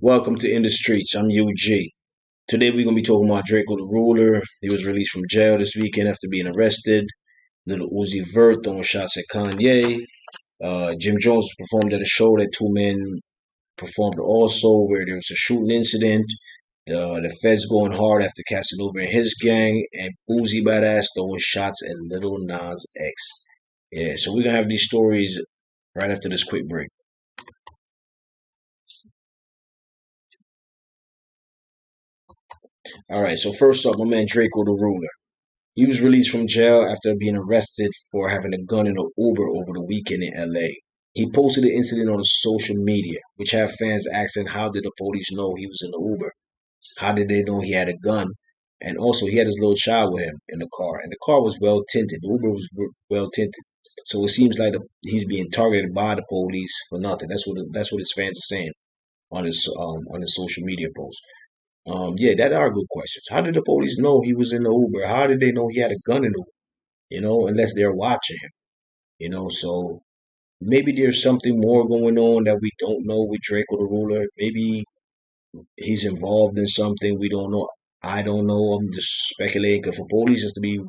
Welcome to In the Streets. I'm UG. Today we're gonna be talking about Draco the Ruler. He was released from jail this weekend after being arrested. Little Uzi Vert throwing shots at Kanye. Jim Jones performed at a show that two men performed also, where there was a shooting incident. The feds going hard after Casanova and his gang, and Boosie Badazz throwing shots at Little Nas X. Yeah, so we're gonna have these stories right after this quick break. All right, so first up, my man Draco the Ruler. He was released from jail after being arrested for having a gun in an Uber over the weekend in LA. He posted the incident on social media, which had fans asking how did the police know he was in the Uber? How did they know he had a gun? And also, he had his little child with him in the car, and the car was well tinted. The Uber was well tinted, so it seems like he's being targeted by the police for nothing. That's what his fans are saying on his social media post. Yeah, that are good questions. How did the police know he was in the Uber? How did they know he had a gun in the Uber? Unless they're watching him. So maybe there's something more going on that we don't know with Draco the Ruler. Maybe he's involved in something we don't know. I don't know. I'm just speculating. Because for police, just to be,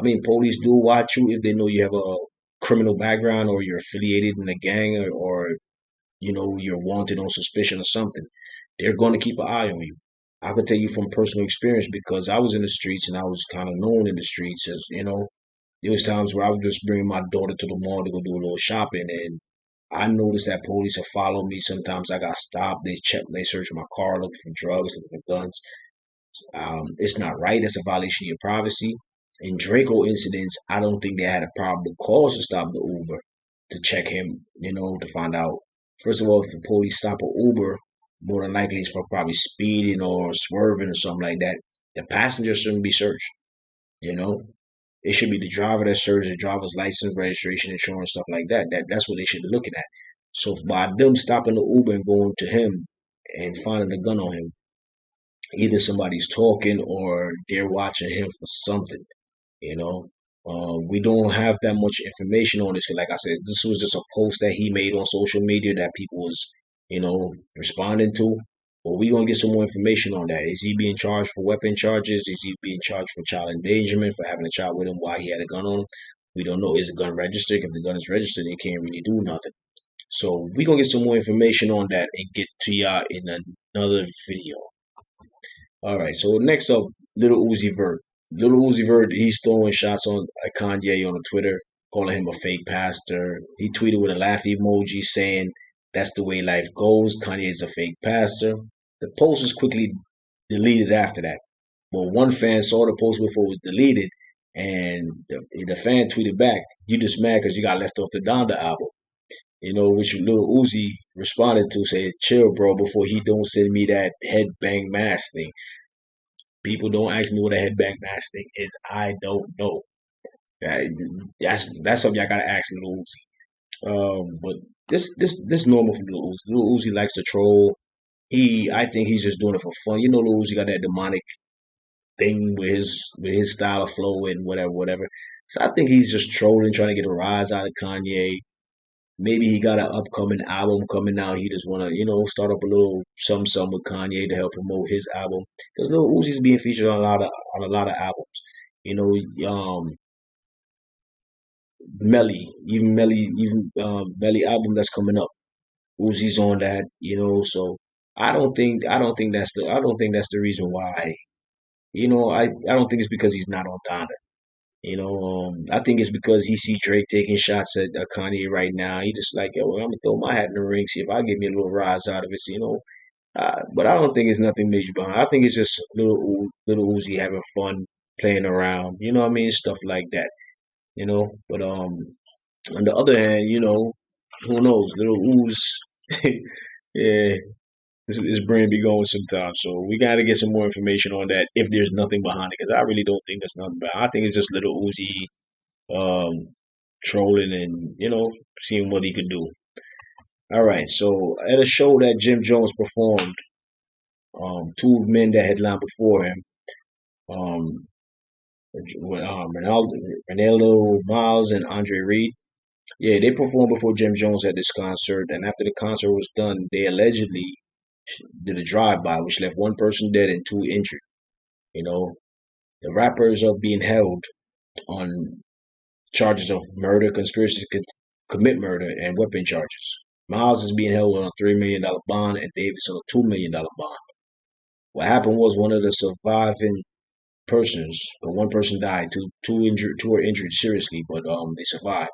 I mean, police do watch you if they know you have a criminal background or you're affiliated in a gang or you're wanted on suspicion or something. They're going to keep an eye on you. I could tell you from personal experience because I was in the streets and I was kind of known in the streets as. There was times where I would just bring my daughter to the mall to go do a little shopping, and I noticed that police have followed me. Sometimes I got stopped. They searched my car looking for drugs, looking for guns. It's not right. It's a violation of your privacy. In Draco incidents, I don't think they had a probable cause to stop the Uber to check him, to find out. First of all, if the police stop an Uber, more than likely it's for probably speeding or swerving or something like that. The passenger shouldn't be searched, you know? It should be the driver that searches the driver's license, registration, insurance, stuff like that. That's what they should be looking at. So by them stopping the Uber and going to him and finding a gun on him, either somebody's talking or they're watching him for something. You know, we don't have that much information on this. 'Cause like I said, this was just a post that he made on social media that people was, responding to. But we gonna get some more information on that. Is he being charged for weapon charges? Is he being charged for child endangerment for having a child with him while he had a gun on him? We don't know. Is the gun registered? If the gun is registered, they can't really do nothing. So we gonna get some more information on that and get to y'all in another video. All right. So next up, Little Uzi Vert. Little Uzi Vert, he's throwing shots on at Kanye on Twitter, calling him a fake pastor. He tweeted with a laugh emoji saying, "That's the way life goes. Kanye's a fake pastor." The post was quickly deleted after that. But one fan saw the post before it was deleted, and the fan tweeted back, "You just mad because you got left off the Donda album." Which Lil Uzi responded to, saying, "Chill, bro, before he don't send me that headbang mask thing." People don't ask me what a headbang mask thing is. I don't know. That's something I gotta ask Lil Uzi. But this normal for Lil Uzi. Lil Uzi likes to troll. I think he's just doing it for fun. Lil Uzi got that demonic thing with his style of flow and whatever. So I think he's just trolling, trying to get a rise out of Kanye. Maybe he got an upcoming album coming out. He just want to, start up a little something with Kanye to help promote his album. Because Lil Uzi's being featured on a lot of albums. You know, Melly album that's coming up. Uzi's on that. So I don't think that's the reason why. I don't think it's because he's not on Donda. I think it's because he see Drake taking shots at Kanye right now. He just like, yo, I'm gonna throw my hat in the ring, see if I get me a little rise out of it. But I don't think it's nothing major behind. I think it's just little Uzi having fun, playing around. You know what I mean? Stuff like that. But on the other hand, who knows? Little Uzi, yeah, his brain be going sometimes. So we got to get some more information on that if there's nothing behind it, because I really don't think there's nothing behind. I think it's just little Uzi um, trolling and seeing what he could do. All right, so at a show that Jim Jones performed, two men that headlined before him, um, Ronaldo Miles and Andre Reed. Yeah, they performed before Jim Jones at this concert, and after the concert was done, they allegedly did a drive-by, which left one person dead and two injured. You know, the rappers are being held on charges of murder, conspiracy to commit murder, and weapon charges. Miles is being held on a $3 million bond, and Davis on a $2 million bond. What happened was one of the surviving persons, but one person died. Two were injured seriously, but they survived.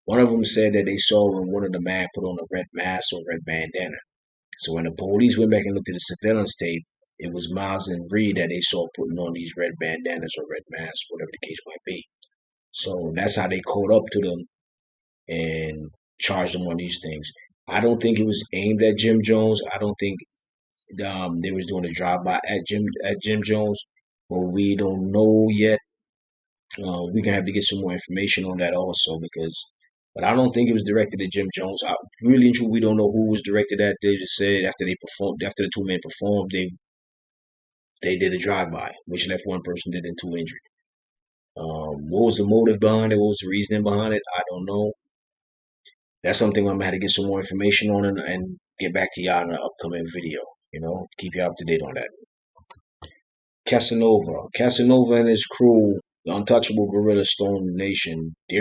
One of them said that they saw when one of the men put on a red mask or red bandana. So when the police went back and looked at the surveillance tape, it was Miles and Reed that they saw putting on these red bandanas or red masks, whatever the case might be. So that's how they caught up to them and charged them on these things. I don't think it was aimed at Jim Jones. I don't think they was doing a drive-by at Jim Jones, but we don't know yet. We're gonna have to get some more information on that also because, but I don't think it was directed at Jim Jones. Really and truly, we don't know who was directed at. They just said after they performed, after the two men performed, they did a drive-by, which left one person dead and two injured. What was the motive behind it? What was the reasoning behind it? I don't know. That's something I'm gonna have to get some more information on and get back to y'all in an upcoming video. Keep you up to date on that. Casanova and his crew, the untouchable guerrilla Stone Nation, the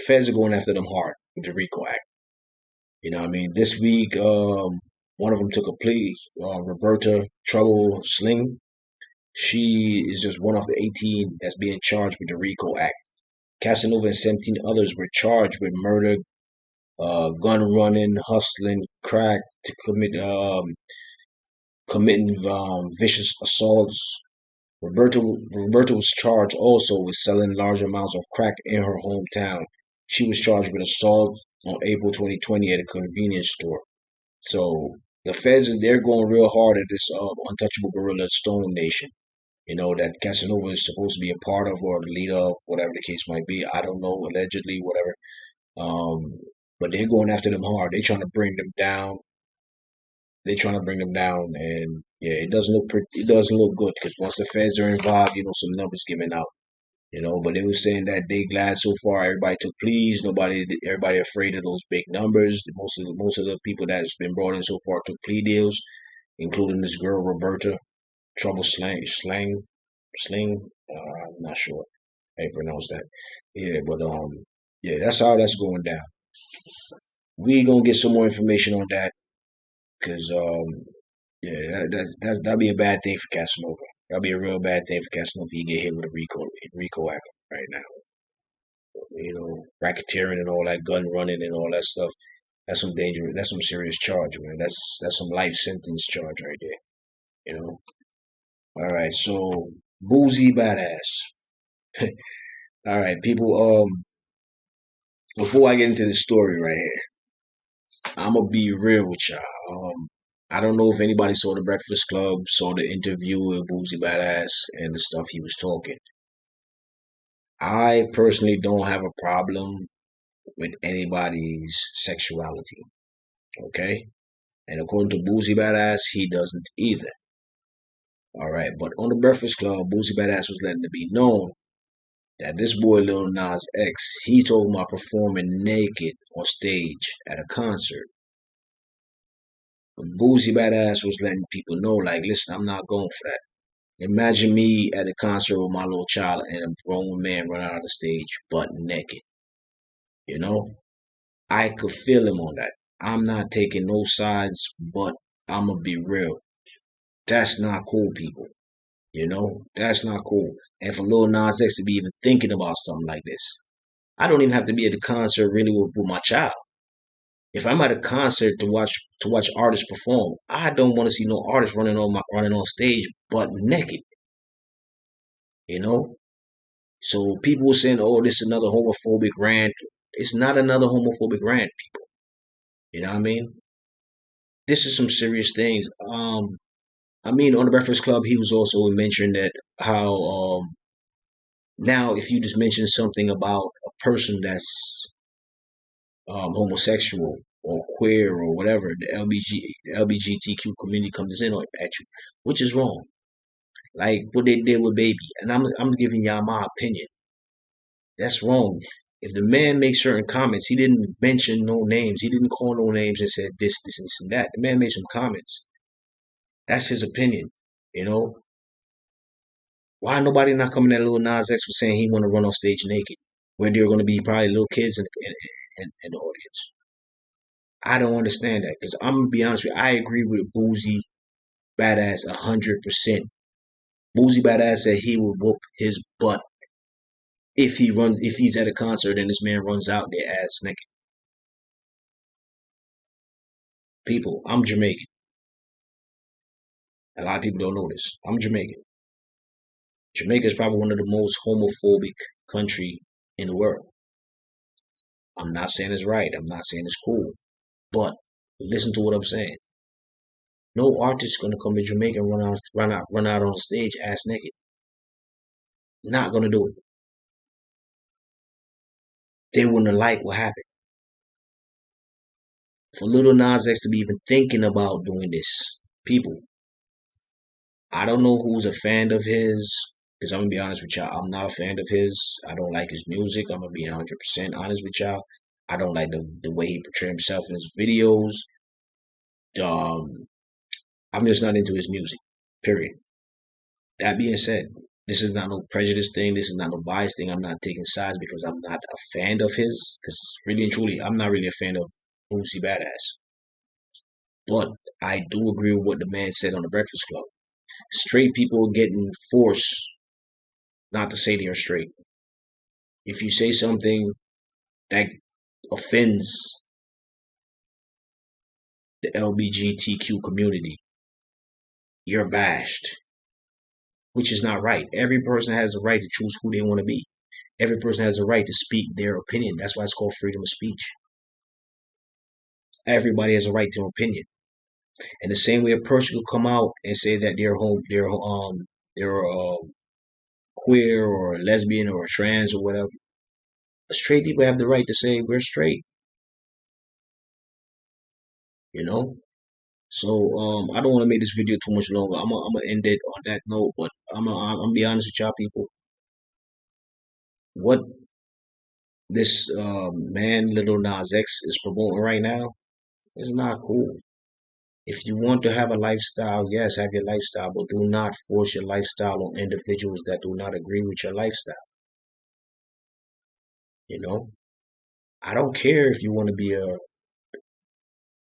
feds are going after them hard with the RICO Act. You know what I mean? This week, one of them took a plea, Roberta Trouble Sling. She is just one of the 18 that's being charged with the RICO Act. Casanova and 17 others were charged with murder, gun running, hustling, crack, to committing vicious assaults. Roberta was charged also with selling large amounts of crack in her hometown. She was charged with assault on April 2020 at a convenience store. So the feds, they're going real hard at this untouchable guerrilla Stone Nation. That Casanova is supposed to be a part of or the leader of, whatever the case might be. I don't know, allegedly, whatever. But they're going after them hard. They're trying to bring them down. And yeah, it doesn't look good because once the feds are involved, some numbers given out. But they were saying that they glad so far everybody took pleas. Everybody afraid of those big numbers. Most of the people that's been brought in so far took plea deals, including this girl Roberta Trouble Sling. I'm not sure how you pronounce that. Yeah, but yeah, that's how that's going down. We gonna get some more information on that because yeah, that'd be a bad thing for Casanova. That'd be a real bad thing for Casanova if he get hit with a RICO Act right now. Racketeering and all that, gun running and all that stuff. That's some dangerous. That's some serious charge, man. That's some life sentence charge right there. All right, so Boosie Badazz. All right, people. Before I get into the story right here, I'm gonna be real with y'all. I don't know if anybody saw the Breakfast Club, saw the interview with Boosie Badazz and the stuff he was talking. I personally don't have a problem with anybody's sexuality. Okay? And according to Boosie Badazz, he doesn't either. Alright, but on the Breakfast Club, Boosie Badazz was letting it be known that this boy Lil Nas X, he's talking about performing naked on stage at a concert. But Boosie Badazz was letting people know, like, listen, I'm not going for that. Imagine me at a concert with my little child and a grown man running out of the stage butt naked. I could feel him on that. I'm not taking no sides, but I'm gonna be real. That's not cool, people. That's not cool. And for Lil Nas X to be even thinking about something like this, I don't even have to be at the concert really with my child. If I'm at a concert to watch artists perform, I don't want to see no artist running on stage butt naked. So people were saying, "Oh, this is another homophobic rant." It's not another homophobic rant, people. You know what I mean? This is some serious things. On the Breakfast Club, he was also mentioning that how now if you just mention something about a person that's homosexual or queer or whatever, the LGBTQ community comes in at you, which is wrong. Like what they did with Baby, and I'm giving y'all my opinion. That's wrong. If the man makes certain comments, he didn't mention no names. He didn't call no names and said this, and that. The man made some comments. That's his opinion. You know, why nobody not coming at Lil Nas X for saying he want to run on stage naked, where there are going to be probably little kids in the audience? I don't understand that because I'm gonna be honest with you. I agree with Boosie Badazz 100%. Boosie Badazz said he would whoop his butt if he's at a concert and this man runs out there ass naked. People, I'm Jamaican. A lot of people don't know this. I'm Jamaican. Jamaica is probably one of the most homophobic country in the world. I'm not saying it's right. I'm not saying it's cool. But listen to what I'm saying. No artist is gonna come to Jamaica and run out on stage ass naked. Not gonna do it. They wouldn't have liked what happened. For Little Nas X to be even thinking about doing this, people, I don't know who's a fan of his. Because I'm gonna be honest with y'all, I'm not a fan of his. I don't like his music. I'm gonna be 100% honest with y'all. I don't like the way he portrays himself in his videos. Um, I'm just not into his music. Period. That being said, this is not no prejudice thing. This is not no bias thing. I'm not taking sides because I'm not a fan of his. Because really and truly, I'm not really a fan of Boosie Badazz. But I do agree with what the man said on the Breakfast Club. Straight people are getting forced not to say they are straight. If you say something that offends the LGBTQ community, you're bashed, which is not right. Every person has a right to choose who they want to be. Every person has a right to speak their opinion. That's why it's called freedom of speech. Everybody has a right to an opinion. And the same way a person could come out and say that they're queer or lesbian or trans or whatever. Straight people have the right to say we're straight. You know. So I don't want to make this video too much longer. I'm gonna end it on that note. But I'm gonna be honest with y'all people. What this man Little Nas X is promoting right now is not cool. If you want to have a lifestyle, yes, have your lifestyle, but do not force your lifestyle on individuals that do not agree with your lifestyle. You know, I don't care if you want to be a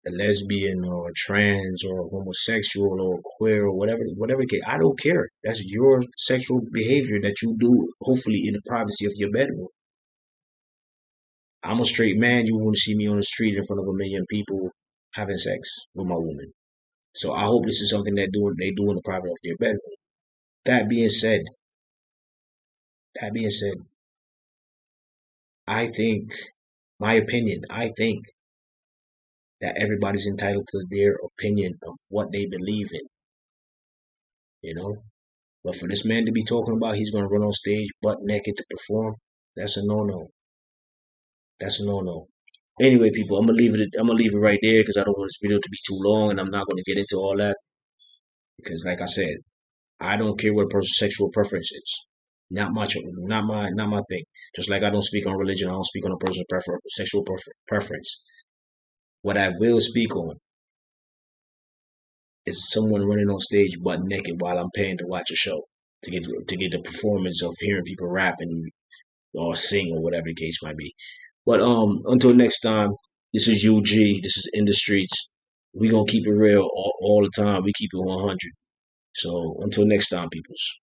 lesbian or a trans or a homosexual or queer or whatever case. I don't care. That's your sexual behavior that you do, hopefully in the privacy of your bedroom. I'm a straight man. You wouldn't see me on the street in front of a million people having sex with my woman. So I hope this is something they do in the private of their bedroom. That being said, that being said, I think, my opinion, I think that everybody's entitled to their opinion of what they believe in, you know? But for this man to be talking about he's gonna run on stage butt naked to perform, that's a no-no. That's a no-no. Anyway, people, I'm gonna leave it right there because I don't want this video to be too long and I'm not gonna get into all that. Because like I said, I don't care what a person's sexual preference is. Not my thing. Just like I don't speak on religion, I don't speak on a person's sexual preference. What I will speak on is someone running on stage butt naked while I'm paying to watch a show to get the performance of hearing people rap and or sing or whatever the case might be. But until next time, this is UG. This is In the Streets. We gonna keep it real all the time. We keep it 100. So until next time, peoples.